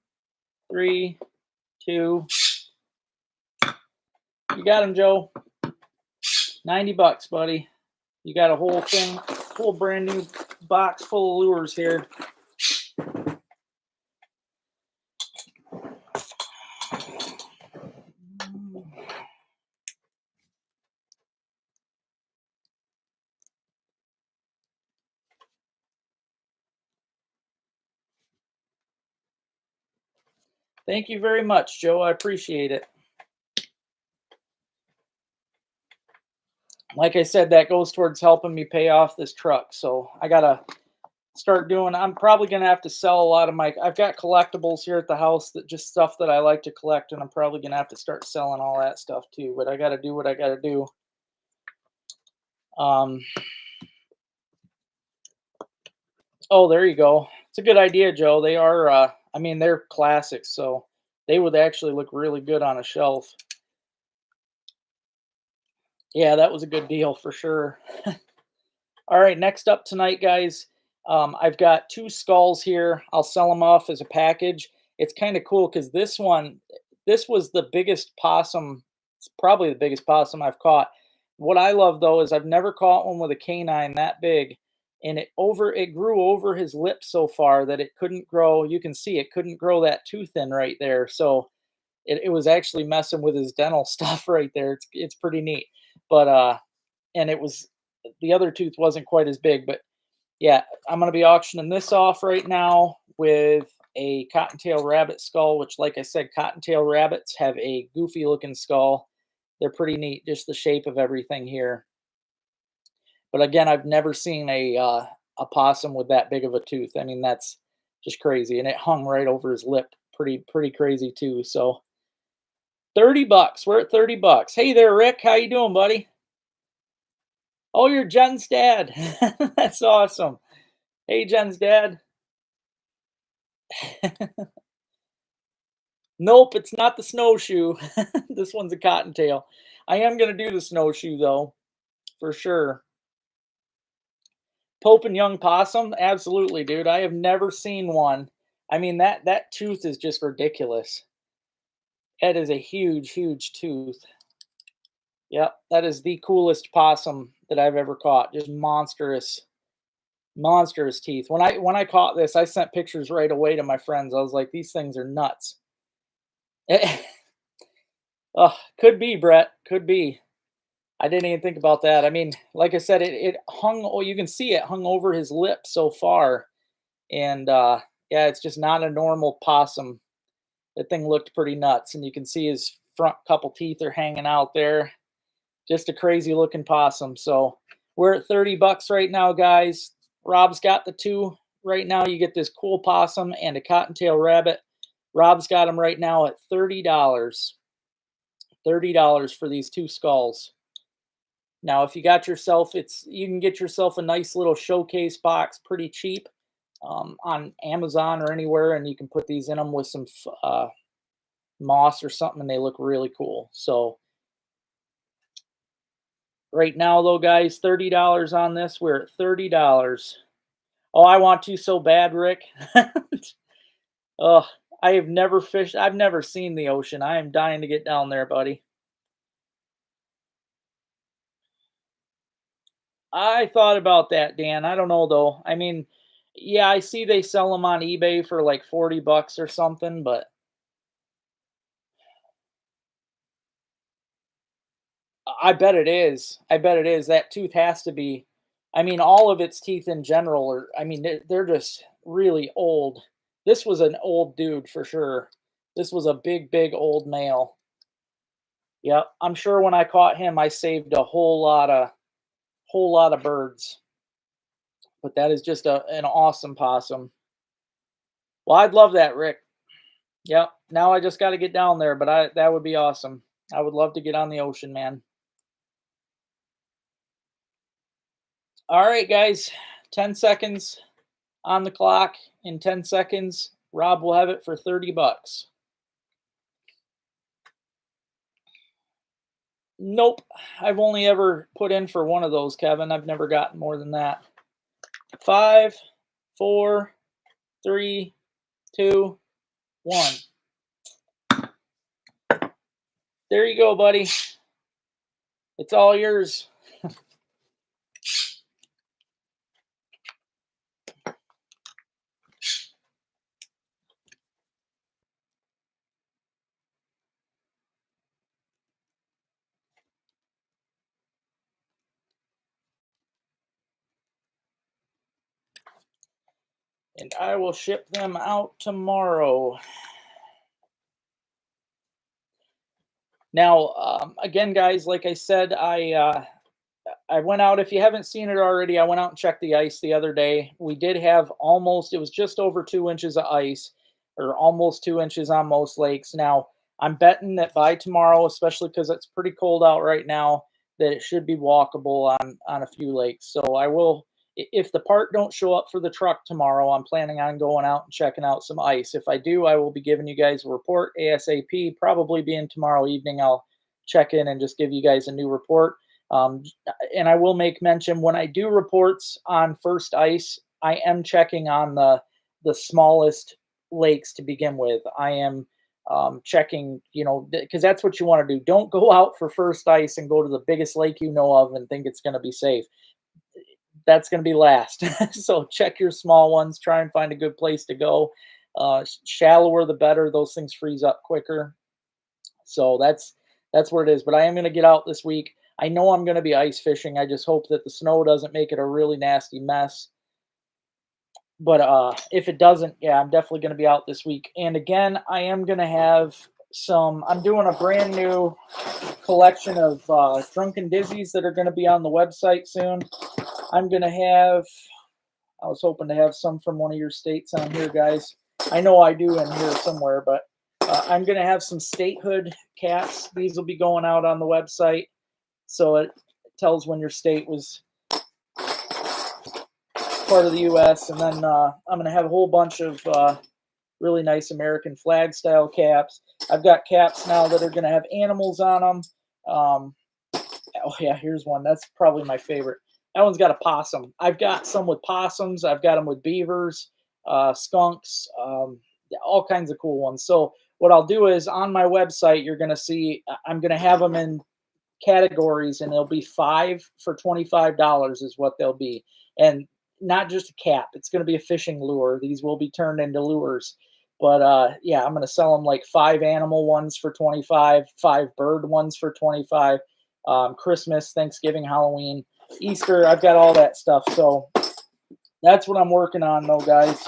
Speaker 1: 3, 2. You got him, Joe. 90 bucks, buddy. You got a whole thing, whole brand new box full of lures here. Thank you very much, Joe. I appreciate it. Like I said, that goes towards helping me pay off this truck. So I got to start doing, I'm probably going to have to sell a lot of I've got collectibles here at the house, that just stuff that I like to collect. And I'm probably going to have to start selling all that stuff too. But I got to do what I got to do. Oh, there you go. It's a good idea, Joe. They are, I mean, they're classics. So they would actually look really good on a shelf. Yeah, that was a good deal for sure. All right, next up tonight, guys, I've got 2 skulls here. I'll sell them off as a package. it's kind of cool because this was the biggest possum. It's probably the biggest possum I've caught. What I love though is I've never caught one with a canine that big, and it grew over his lip so far that it couldn't grow. You can see it couldn't grow that tooth in right there. So it was actually messing with his dental stuff right there. It's pretty neat. But and it was the other tooth wasn't quite as big, but yeah, I'm gonna be auctioning this off right now with a cottontail rabbit skull, which, like I said, cottontail rabbits have a goofy looking skull. They're pretty neat, just the shape of everything here. But again, I've never seen a possum with that big of a tooth. I mean, that's just crazy, and it hung right over his lip. Pretty crazy too. So 30 bucks. We're at 30 bucks. Hey there, Rick. How you doing, buddy? Oh, you're Jen's dad. That's awesome. Hey, Jen's dad. Nope, it's not the snowshoe. This one's a cottontail. I am gonna do the snowshoe though, for sure. Pope and young possum, absolutely, dude. I have never seen one. I mean that tooth is just ridiculous. That is a huge tooth. Yep, that is the coolest possum that I've ever caught. Just monstrous teeth. When I caught this, I sent pictures right away to my friends. I was like, these things are nuts. Oh, could be, Brett. Could be. I didn't even think about that. I mean, like I said, it hung. Oh, you can see it hung over his lip so far, and yeah, it's just not a normal possum. That thing looked pretty nuts, and you can see his front couple teeth are hanging out there. Just a crazy looking possum. So we're at 30 bucks right now, guys. Rob's got the two right now. You get this cool possum and a cottontail rabbit. Rob's got them right now at $30. $30 for these two skulls. Now, if you got yourself, you can get yourself a nice little showcase box pretty cheap on Amazon or anywhere, and you can put these in them with some moss or something, and they look really cool. So right now, though, guys, $30 on this. We're at $30. Oh, I want to so bad, Rick. Oh, I have never fished. I've never seen the ocean. I am dying to get down there, buddy. I thought about that, Dan. I don't know though. I mean, yeah, I see they sell them on eBay for like 40 bucks or something, but I bet it is. I bet it is. That tooth has to be. I mean, all of its teeth in general are, I mean, they're just really old. This was an old dude for sure. This was a big old male. Yep. I'm sure when I caught him, I saved a whole lot of birds. But that is just an awesome possum. Well, I'd love that, Rick. Yep. Now I just got to get down there, but that would be awesome. I would love to get on the ocean, man. All right, guys. 10 seconds on the clock. In 10 seconds, Rob will have it for 30 bucks. Nope. I've only ever put in for one of those, Kevin. I've never gotten more than that. 5, 4, 3, 2, 1. There you go, buddy. It's all yours. And I will ship them out tomorrow. Now, again, guys, like I said, I went out. If you haven't seen it already, I went out and checked the ice the other day. We did have it was just over 2 inches of ice, or almost 2 inches on most lakes. Now, I'm betting that by tomorrow, especially because it's pretty cold out right now, that it should be walkable on a few lakes. So I will, if the part don't show up for the truck tomorrow, I'm planning on going out and checking out some ice. If I do, I will be giving you guys a report ASAP. Probably being tomorrow evening, I'll check in and just give you guys a new report. And I will make mention when I do reports on first ice, I am checking on the smallest lakes to begin with. I am checking, because that's what you want to do. Don't go out for first ice and go to the biggest lake you know of and think it's going to be safe. That's going to be last. So check your small ones. Try and find a good place to go. Shallower the better. Those things freeze up quicker. So that's where it is. But I am going to get out this week. I know I'm going to be ice fishing. I just hope that the snow doesn't make it a really nasty mess. But if it doesn't, yeah, I'm definitely going to be out this week. And again, I am going to have I'm doing a brand new collection of drunken dizzies that are going to be on the website soon. I'm going to have, I was hoping to have some from one of your states on here, guys. I know I do in here somewhere, but I'm going to have some statehood caps. These will be going out on the website. So it tells when your state was part of the U.S. And then I'm going to have a whole bunch of really nice American flag style caps. I've got caps now that are going to have animals on them. Oh yeah, here's one. That's probably my favorite. That one's got a possum. I've got some with possums. I've got them with beavers, skunks, all kinds of cool ones. So what I'll do is on my website, you're going to see, I'm going to have them in categories, and they'll be 5 for $25 is what they'll be. And not just a cap. It's going to be a fishing lure. These will be turned into lures. But yeah, I'm going to sell them like 5 animal ones for 25, 5 bird ones for 25. Christmas, Thanksgiving, Halloween, Easter. I've got all that stuff. So that's what I'm working on, though, guys.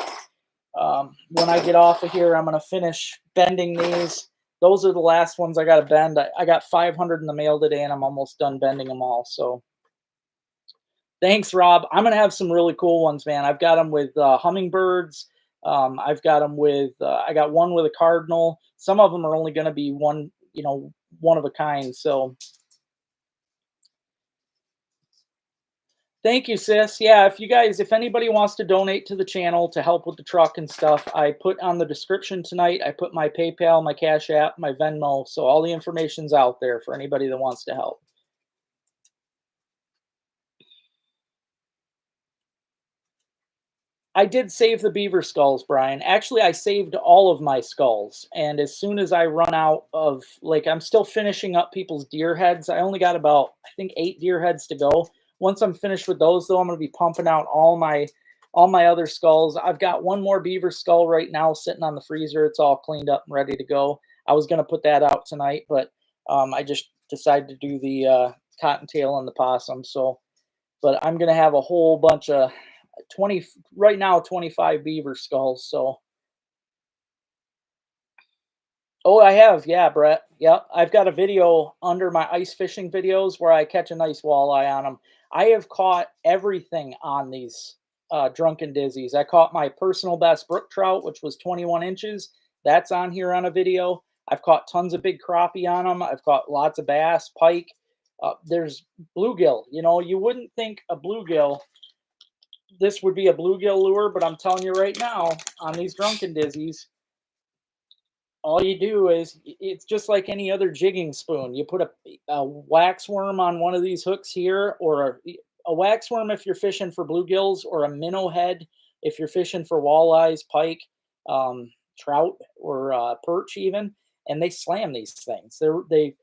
Speaker 1: When I get off of here, I'm going to finish bending these. Those are the last ones I got to bend. I got 500 in the mail today, and I'm almost done bending them all. So thanks, Rob. I'm going to have some really cool ones, man. I've got them with hummingbirds. I've got them with, I got one with a cardinal. Some of them are only going to be one of a kind. So thank you, sis. Yeah, if anybody wants to donate to the channel to help with the truck and stuff, I put on the description tonight, I put my PayPal, my Cash App, my Venmo. So all the information's out there for anybody that wants to help. I did save the beaver skulls, Brian. Actually, I saved all of my skulls. And as soon as I run out of, like, I'm still finishing up people's deer heads. I only got about, I think, 8 deer heads to go. Once I'm finished with those, though, I'm going to be pumping out all my other skulls. I've got one more beaver skull right now sitting on the freezer. It's all cleaned up and ready to go. I was going to put that out tonight, but I just decided to do the cottontail and the possum. So, but I'm going to have a whole bunch of 20 right now, 25 beaver skulls. So oh, I have, yeah, Brett. Yep, I've got a video under my ice fishing videos where I catch a nice walleye on them. I have caught everything on these drunken dizzies. I caught my personal best brook trout, which was 21 inches. That's on here on a video. I've caught tons of big crappie on them. I've caught lots of bass, pike. There's bluegill. You wouldn't think a bluegill this would be a bluegill lure, but I'm telling you right now, on these drunken dizzies, all you do is, it's just like any other jigging spoon. You put a wax worm on one of these hooks here, or a wax worm if you're fishing for bluegills, or a minnow head if you're fishing for walleyes, pike, trout, or perch even, and they slam these things.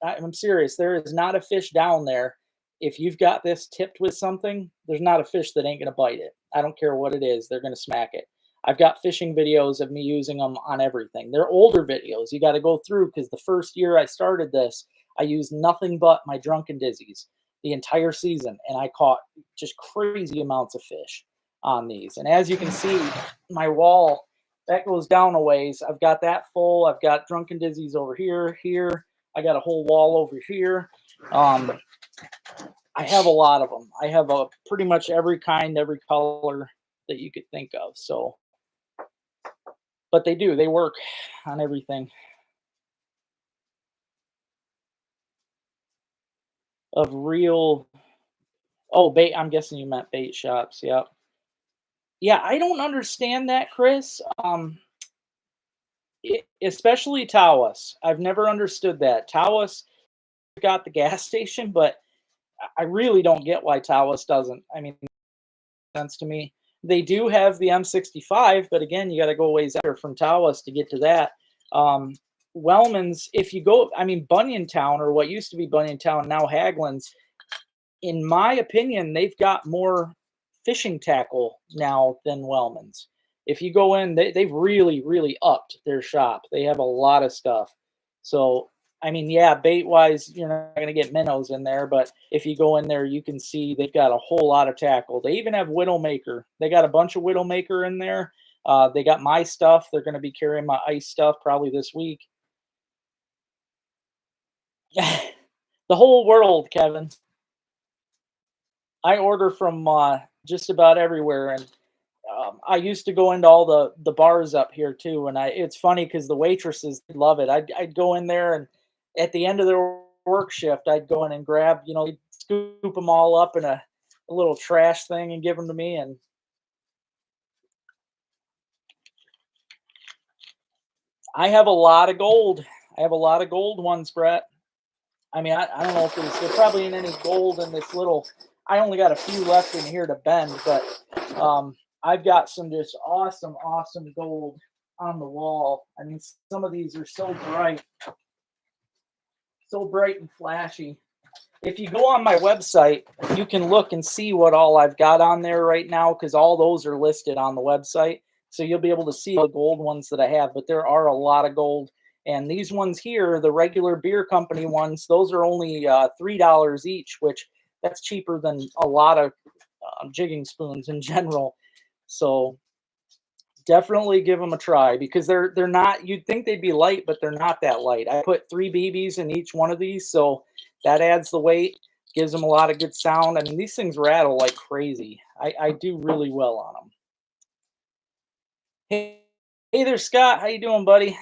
Speaker 1: I'm serious. There is not a fish down there. If you've got this tipped with something, there's not a fish that ain't going to bite it. I don't care what it is. They're going to smack it. I've got fishing videos of me using them on everything. They're older videos. You got to go through, because the first year I started this, I used nothing but my drunken dizzies the entire season, and I caught just crazy amounts of fish on these. And as you can see, my wall, that goes down a ways. I've got that full. I've got drunken dizzies over here, here. I got a whole wall over here. I have a lot of them. I have pretty much every kind, every color that you could think of. So, but they work on everything. Of real, oh, bait, I'm guessing you meant bait shops. Yep. Yeah, I don't understand that, Chris. Especially Tawas. I've never understood that. Tawas got the gas station, but I really don't get why Tawas doesn't. I mean, it makes sense to me. They do have the M65, but again, you got to go ways out from Tawas to get to that. Um, Wellman's, if you go, I mean, Bunyantown, or what used to be Bunyantown, now Haglin's, in my opinion, they've got more fishing tackle now than Wellman's. If you go in, they've really, really upped their shop. They have a lot of stuff. So, I mean, yeah, bait wise, you're not going to get minnows in there, but if you go in there, you can see they've got a whole lot of tackle. They even have Widowmaker. They got a bunch of Widowmaker in there. They got my stuff. They're going to be carrying my ice stuff probably this week. The whole world, Kevin. I order from just about everywhere, and I used to go into all the bars up here too, and it's funny because the waitresses love it. I'd go in there, and at the end of their work shift, I'd go in and grab, they'd scoop them all up in a little trash thing and give them to me. And I have a lot of gold. I have a lot of gold ones, Brett. I mean, I don't know if there probably ain't any gold in this little. I only got a few left in here to bend, but I've got some just awesome, awesome gold on the wall. I mean, some of these are so bright and flashy. If you go on my website, you can look and see what all I've got on there right now, because all those are listed on the website. So you'll be able to see the gold ones that I have, but there are a lot of gold. And these ones here, the regular beer company ones, those are only $3 each, which that's cheaper than a lot of jigging spoons in general. So definitely give them a try, because they're not, you'd think they'd be light, but they're not that light. I put 3 BBs in each one of these, so that adds the weight, gives them a lot of good sound. I mean, these things rattle like crazy. I do really well on them. Hey there, Scott. How you doing, buddy?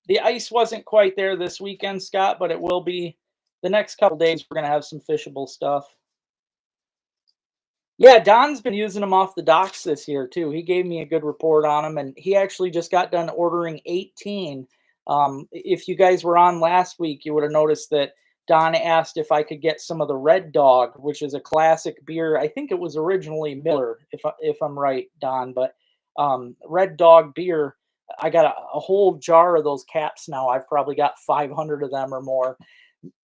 Speaker 1: The ice wasn't quite there this weekend, Scott, but it will be the next couple days. We're gonna have some fishable stuff. Yeah, Don's been using them off the docks this year too. He gave me a good report on them, and he actually just got done ordering 18. If you guys were on last week, you would have noticed that Don asked if I could get some of the Red Dog, which is a classic beer. I think it was originally Miller, if I'm right, Don. But Red Dog beer, I got a whole jar of those caps now. I've probably got 500 of them or more,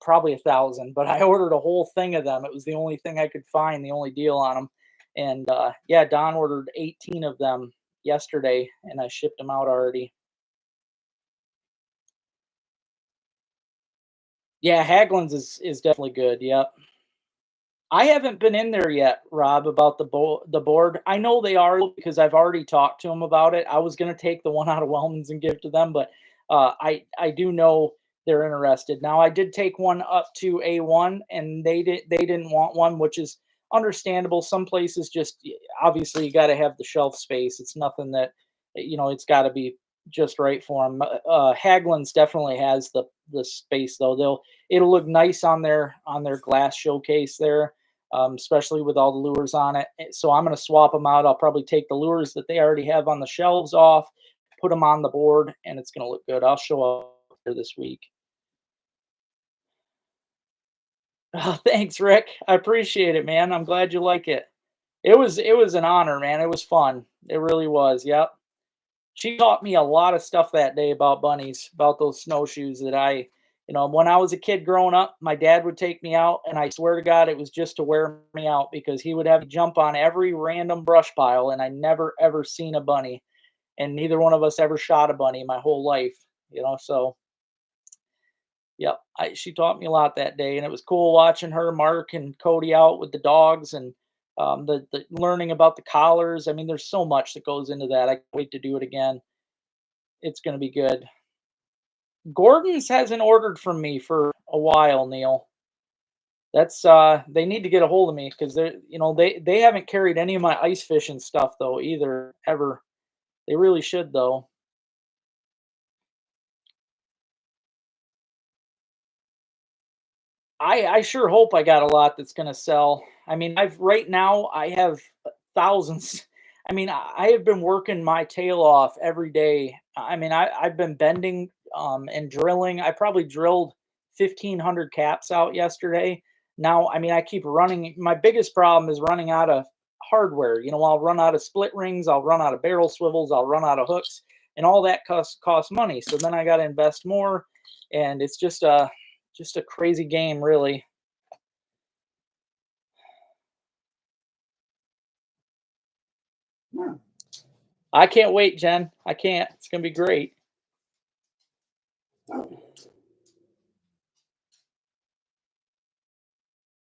Speaker 1: probably 1,000, but I ordered a whole thing of them. It was the only thing I could find, the only deal on them. And yeah, Don ordered 18 of them yesterday, and I shipped them out already. Yeah, Haglund's is definitely good. Yep. I haven't been in there yet, Rob, about the board. I know they are because I've already talked to them about it. I was going to take the one out of Wellman's and give it to them, but I do know they're interested. Now I did take one up to A1, and they didn't want one, which is understandable. Some places just, obviously, you got to have the shelf space. It's nothing that, it's got to be just right for them. Haglund's definitely has the space though. It'll look nice on their glass showcase there, especially with all the lures on it. So I'm going to swap them out. I'll probably take the lures that they already have on the shelves off, put them on the board, and it's going to look good. I'll show up here this week. Oh, thanks, Rick. I appreciate it, man. I'm glad you like it. It was an honor, man. It was fun. It really was. Yep. She taught me a lot of stuff that day about bunnies, about those snowshoes that when I was a kid growing up, my dad would take me out, and I swear to God, it was just to wear me out, because he would have me jump on every random brush pile, and I never ever seen a bunny, and neither one of us ever shot a bunny my whole life. So yep, she taught me a lot that day, and it was cool watching her, Mark, and Cody out with the dogs, and the learning about the collars. I mean, there's so much that goes into that. I can't wait to do it again. It's going to be good. Gordon's hasn't ordered from me for a while, Neil. That's they need to get a hold of me, because they haven't carried any of my ice fishing stuff though either, ever. They really should though. I sure hope I got a lot that's gonna sell. I mean, I've right now I have thousands. I mean, I have been working my tail off every day. I mean, I've been bending and drilling. I probably drilled 1,500 caps out yesterday. Now, I mean, I keep running. My biggest problem is running out of hardware. I'll run out of split rings, I'll run out of barrel swivels, I'll run out of hooks, and all that costs money. So then I got to invest more, and it's just a crazy game, really. I can't wait, Jen. I can't. It's gonna be great.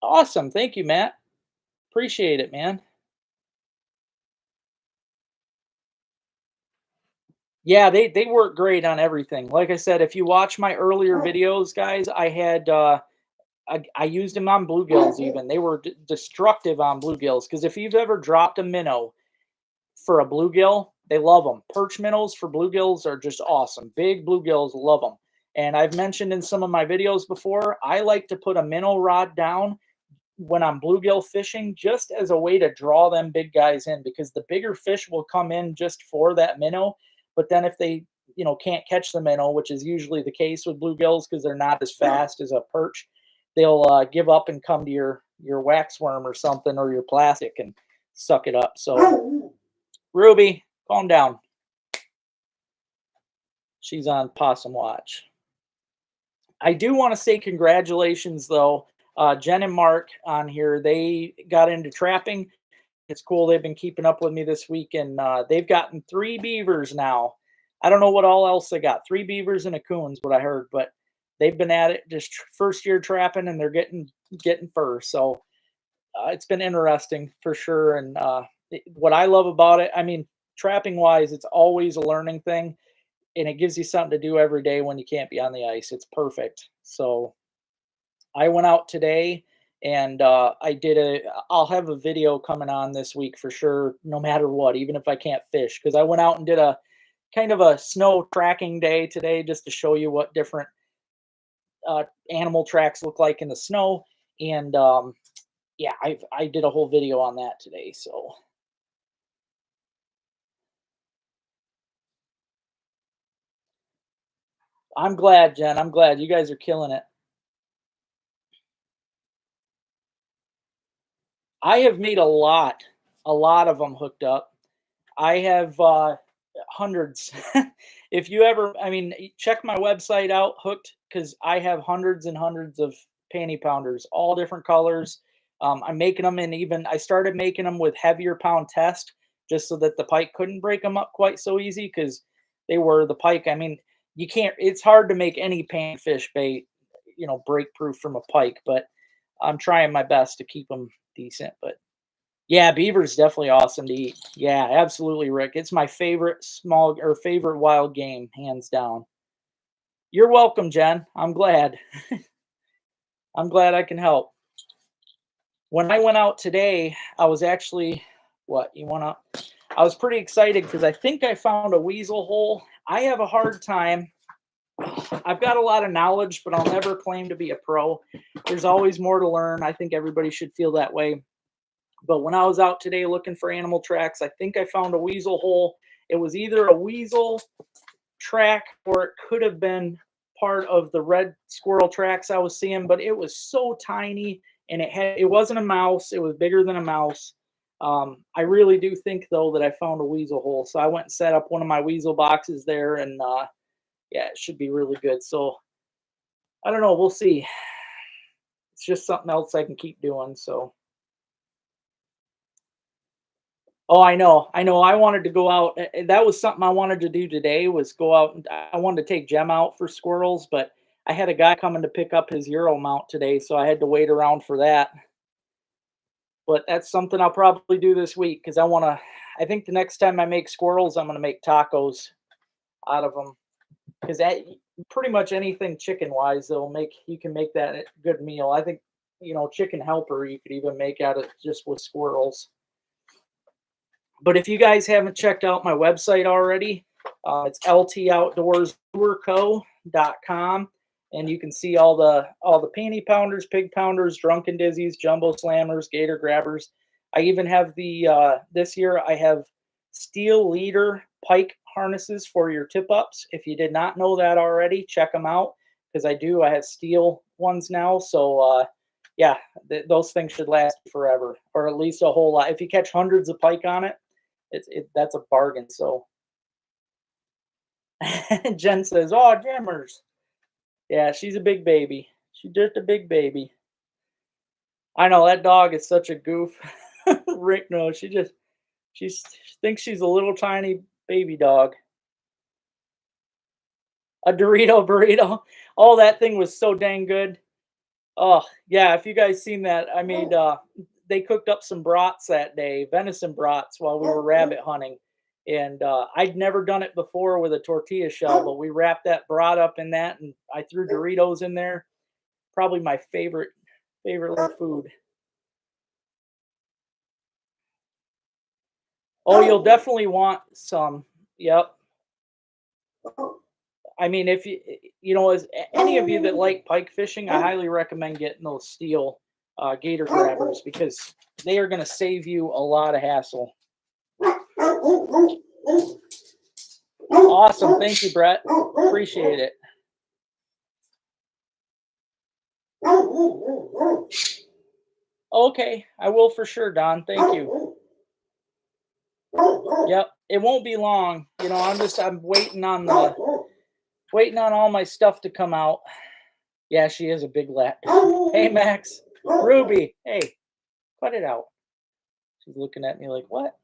Speaker 1: Awesome. Thank you, Matt. Appreciate it, man. Yeah, they work great on everything. Like I said, if you watch my earlier videos, guys, I used them on bluegills even. They were destructive on bluegills because if you've ever dropped a minnow for a bluegill, they love them. Perch minnows for bluegills are just awesome. Big bluegills love them. And I've mentioned in some of my videos before, I like to put a minnow rod down when I'm bluegill fishing just as a way to draw them big guys in, because the bigger fish will come in just for that minnow. But then if they, can't catch the minnow, which is usually the case with bluegills because they're not as fast as a perch, they'll give up and come to your waxworm or something, or your plastic, and suck it up. So Ruby, calm down. She's on possum watch. I do want to say congratulations, though. Jen and Mark on here, they got into trapping. It's cool. They've been keeping up with me this week, and they've gotten 3 beavers now. I don't know what all else they got. 3 beavers and a coon's what I heard, but they've been at it just first year trapping, and they're getting fur. So it's been interesting for sure. And what I love about it, I mean, trapping wise, it's always a learning thing, and it gives you something to do every day when you can't be on the ice. It's perfect. So I went out today, and I'll have a video coming on this week for sure, no matter what, even if I can't fish, because I went out and did a kind of a snow tracking day today just to show you what different animal tracks look like in the snow. And yeah, I did a whole video on that today. So I'm glad, Jen. I'm glad you guys are killing it. I have made a lot of them hooked up. I have hundreds. If you ever, I mean, check my website out, Hooked, because I have hundreds and hundreds of panty pounders, all different colors. I'm making them in even, I started making them with heavier pound test just so that the pike couldn't break them up quite so easy because they were the pike. I mean, you can't, it's hard to make any panfish bait, break proof from a pike, but I'm trying my best to keep them decent. But yeah, beaver's definitely awesome to eat. Yeah, absolutely, Rick. It's my favorite small or favorite wild game, hands down. You're welcome, Jen. I'm glad. I'm glad I can help. When I went out today, I was actually, what, you want to? I was pretty excited because I think I found a weasel hole. I have a hard time. I've got a lot of knowledge, but I'll never claim to be a pro. There's always more to learn. I think everybody should feel that way. But when I was out today looking for animal tracks, I think I found a weasel hole. It was either a weasel track or it could have been part of the red squirrel tracks I was seeing, but it was so tiny, and it wasn't a mouse. It was bigger than a mouse. I really do think though that I found a weasel hole. So I went and set up one of my weasel boxes there, and yeah, it should be really good. So I don't know. We'll see. It's just something else I can keep doing. So. Oh, I know. I know. I wanted to go out. That was something I wanted to do today was go out, and I wanted to take Gem out for squirrels, but I had a guy coming to pick up his Euro mount today, so I had to wait around for that. But that's something I'll probably do this week because I think the next time I make squirrels, I'm going to make tacos out of them because pretty much anything chicken wise, you can make that a good meal. I think, chicken helper, you could even make out of just with squirrels. But if you guys haven't checked out my website already, it's LToutdoorsLureCo.com, and you can see all the panty pounders, pig pounders, drunken dizzies, jumbo slammers, gator grabbers. I even have this year I have steel leader pike harnesses for your tip ups. If you did not know that already, check them out because I have steel ones now. So Yeah, those things should last forever, or at least a whole lot. If you catch hundreds of pike on it, that's a bargain. So Jen says, "Oh, jammers." Yeah, she's a big baby. She's just a big baby. I know that dog is such a goof. Rick knows she thinks she's a little tiny baby dog. A Dorito burrito. Oh, that thing was so dang good. Oh, yeah, if you guys seen that, I made they cooked up some brats that day, venison brats while we were rabbit hunting. And I'd never done it before with a tortilla shell, but we wrapped that brat up in that and I threw Doritos in there. Probably my favorite little food. Oh, you'll definitely want some. Yep. I mean, if you know, as any of you that like pike fishing, I highly recommend getting those steel gator grabbers because they are going to save you a lot of hassle. Awesome. Thank you, Brett. Appreciate it. Okay, I will for sure, Don. Thank you. Yep, it won't be long. You know, I'm waiting on all my stuff to come out. Yeah, she is a big lap. Hey, Max. Ruby. Hey, cut it out. She's looking at me like, what?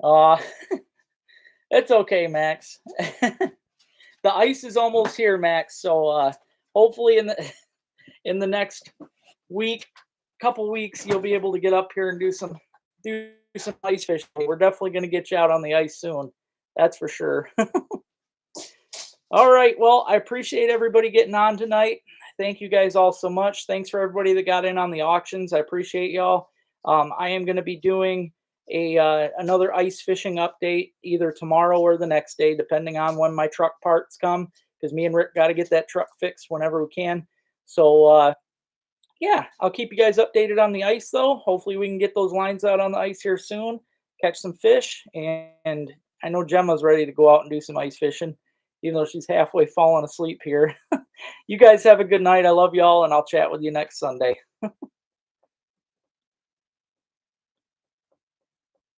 Speaker 1: Uh it's okay, Max. The ice is almost here, Max. So hopefully in the next couple weeks, you'll be able to get up here and do some ice fishing. We're definitely going to get you out on the ice soon. That's for sure. All right. Well, I appreciate everybody getting on tonight. Thank you guys all so much. Thanks for everybody that got in on the auctions. I appreciate y'all. I am going to be doing another ice fishing update either tomorrow or the next day, depending on when my truck parts come. Because me and Rick got to get that truck fixed whenever we can. So yeah, I'll keep you guys updated on the ice though. Hopefully we can get those lines out on the ice here soon, catch some fish, and I know Gemma's ready to go out and do some ice fishing, even though she's halfway falling asleep here. You guys have a good night. I love y'all, and I'll chat with you next Sunday.